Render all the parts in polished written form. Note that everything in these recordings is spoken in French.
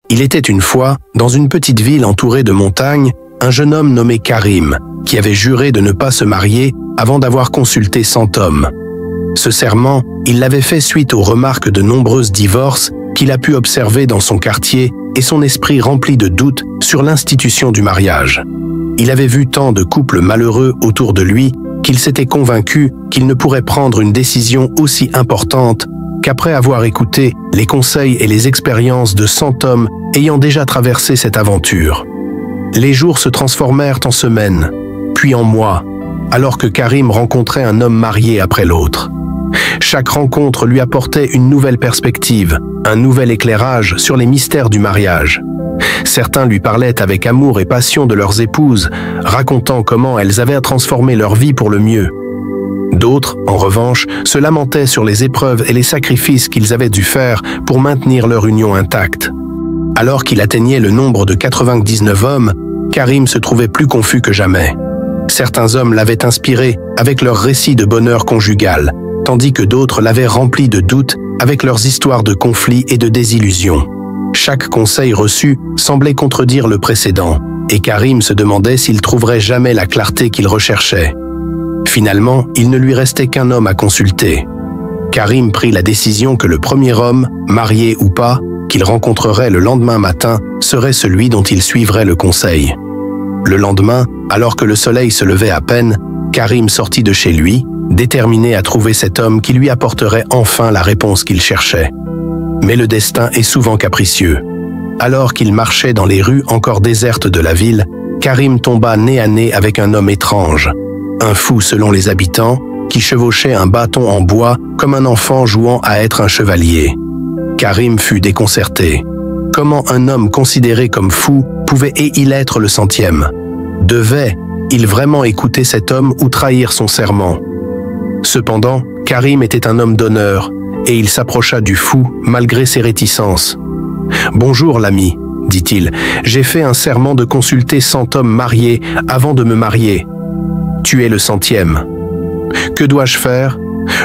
Il était une fois, dans une petite ville entourée de montagnes, un jeune homme nommé Karim, qui avait juré de ne pas se marier avant d'avoir consulté 100 hommes. Ce serment, il l'avait fait suite aux remarques de nombreux divorces qu'il a pu observer dans son quartier et son esprit rempli de doutes sur l'institution du mariage. Il avait vu tant de couples malheureux autour de lui qu'il s'était convaincu qu'il ne pourrait prendre une décision aussi importante qu'après avoir écouté les conseils et les expériences de 100 hommes ayant déjà traversé cette aventure. Les jours se transformèrent en semaines, puis en mois, alors que Karim rencontrait un homme marié après l'autre. Chaque rencontre lui apportait une nouvelle perspective, un nouvel éclairage sur les mystères du mariage. Certains lui parlaient avec amour et passion de leurs épouses, racontant comment elles avaient transformé leur vie pour le mieux. D'autres, en revanche, se lamentaient sur les épreuves et les sacrifices qu'ils avaient dû faire pour maintenir leur union intacte. Alors qu'il atteignait le nombre de 99 hommes, Karim se trouvait plus confus que jamais. Certains hommes l'avaient inspiré avec leurs récits de bonheur conjugal, tandis que d'autres l'avaient rempli de doutes avec leurs histoires de conflits et de désillusions. Chaque conseil reçu semblait contredire le précédent, et Karim se demandait s'il trouverait jamais la clarté qu'il recherchait. Finalement, il ne lui restait qu'un homme à consulter. Karim prit la décision que le premier homme, marié ou pas, qu'il rencontrerait le lendemain matin, serait celui dont il suivrait le conseil. Le lendemain, alors que le soleil se levait à peine, Karim sortit de chez lui, déterminé à trouver cet homme qui lui apporterait enfin la réponse qu'il cherchait. Mais le destin est souvent capricieux. Alors qu'il marchait dans les rues encore désertes de la ville, Karim tomba nez à nez avec un homme étrange, un fou selon les habitants, qui chevauchait un bâton en bois comme un enfant jouant à être un chevalier. Karim fut déconcerté. Comment un homme considéré comme fou pouvait-il être le 100e? Devait-il vraiment écouter cet homme ou trahir son serment? Cependant, Karim était un homme d'honneur, et il s'approcha du fou malgré ses réticences. « Bonjour l'ami, dit-il, j'ai fait un serment de consulter 100 hommes mariés avant de me marier. Tu es le 100e. Que dois-je faire ?»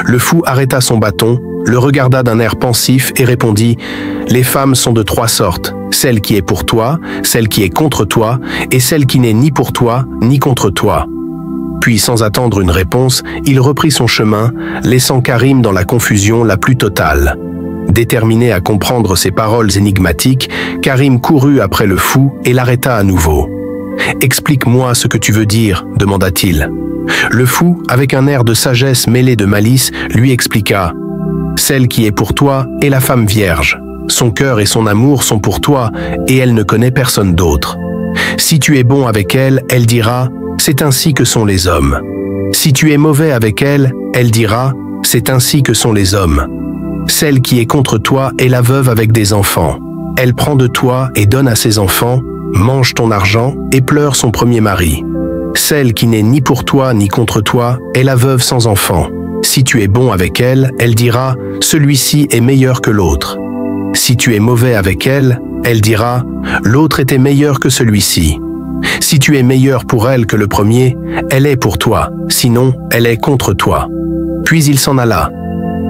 Le fou arrêta son bâton, le regarda d'un air pensif et répondit « Les femmes sont de 3 sortes, celle qui est pour toi, celle qui est contre toi, et celle qui n'est ni pour toi, ni contre toi. » Puis, sans attendre une réponse, il reprit son chemin, laissant Karim dans la confusion la plus totale. Déterminé à comprendre ces paroles énigmatiques, Karim courut après le fou et l'arrêta à nouveau. « Explique-moi ce que tu veux dire, demanda-t-il. Le fou, avec un air de sagesse mêlé de malice, lui expliqua « Celle qui est pour toi est la femme vierge. Son cœur et son amour sont pour toi, et elle ne connaît personne d'autre. Si tu es bon avec elle, elle dira « C'est ainsi que sont les hommes. » Si tu es mauvais avec elle, elle dira « C'est ainsi que sont les hommes. » Celle qui est contre toi est la veuve avec des enfants. Elle prend de toi et donne à ses enfants, mange ton argent et pleure son premier mari. Celle qui n'est ni pour toi ni contre toi est la veuve sans enfant. Si tu es bon avec elle, elle dira « Celui-ci est meilleur que l'autre. » Si tu es mauvais avec elle, elle dira « L'autre était meilleur que celui-ci. » Si tu es meilleur pour elle que le premier, elle est pour toi, sinon elle est contre toi. Puis il s'en alla.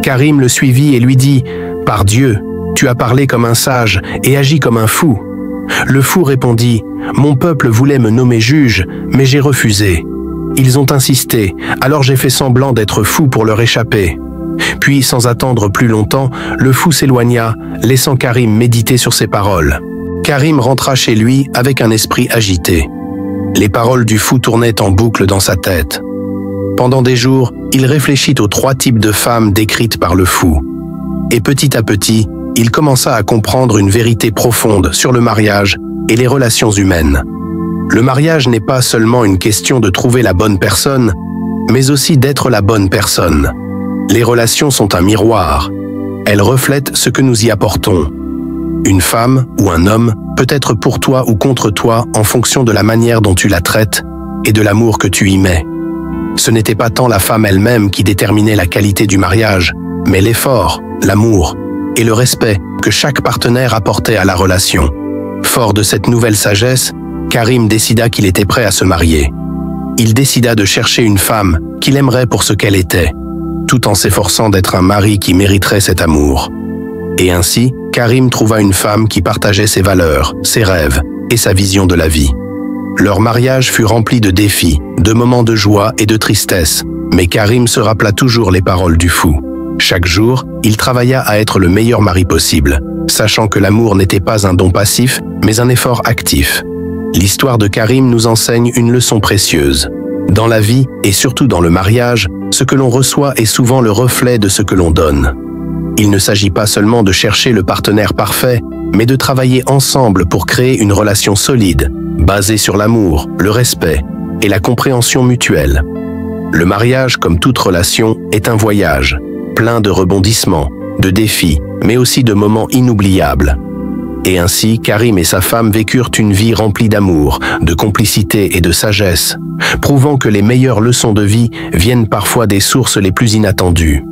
Karim le suivit et lui dit « Par Dieu, tu as parlé comme un sage et agi comme un fou. » Le fou répondit « Mon peuple voulait me nommer juge, mais j'ai refusé. Ils ont insisté, alors j'ai fait semblant d'être fou pour leur échapper. » Puis, sans attendre plus longtemps, le fou s'éloigna, laissant Karim méditer sur ses paroles. Karim rentra chez lui avec un esprit agité. Les paroles du fou tournaient en boucle dans sa tête. Pendant des jours, il réfléchit aux 3 types de femmes décrites par le fou. Et petit à petit, il commença à comprendre une vérité profonde sur le mariage et les relations humaines. Le mariage n'est pas seulement une question de trouver la bonne personne, mais aussi d'être la bonne personne. Les relations sont un miroir. Elles reflètent ce que nous y apportons. Une femme ou un homme peut être pour toi ou contre toi en fonction de la manière dont tu la traites et de l'amour que tu y mets. Ce n'était pas tant la femme elle-même qui déterminait la qualité du mariage, mais l'effort, l'amour et le respect que chaque partenaire apportait à la relation. Fort de cette nouvelle sagesse, Karim décida qu'il était prêt à se marier. Il décida de chercher une femme qu'il aimerait pour ce qu'elle était, tout en s'efforçant d'être un mari qui mériterait cet amour. Et ainsi, Karim trouva une femme qui partageait ses valeurs, ses rêves et sa vision de la vie. Leur mariage fut rempli de défis, de moments de joie et de tristesse, mais Karim se rappela toujours les paroles du fou. Chaque jour, il travailla à être le meilleur mari possible, sachant que l'amour n'était pas un don passif, mais un effort actif. L'histoire de Karim nous enseigne une leçon précieuse. Dans la vie, et surtout dans le mariage, ce que l'on reçoit est souvent le reflet de ce que l'on donne. Il ne s'agit pas seulement de chercher le partenaire parfait, mais de travailler ensemble pour créer une relation solide, basée sur l'amour, le respect et la compréhension mutuelle. Le mariage, comme toute relation, est un voyage, plein de rebondissements, de défis, mais aussi de moments inoubliables. Et ainsi, Karim et sa femme vécurent une vie remplie d'amour, de complicité et de sagesse, prouvant que les meilleures leçons de vie viennent parfois des sources les plus inattendues.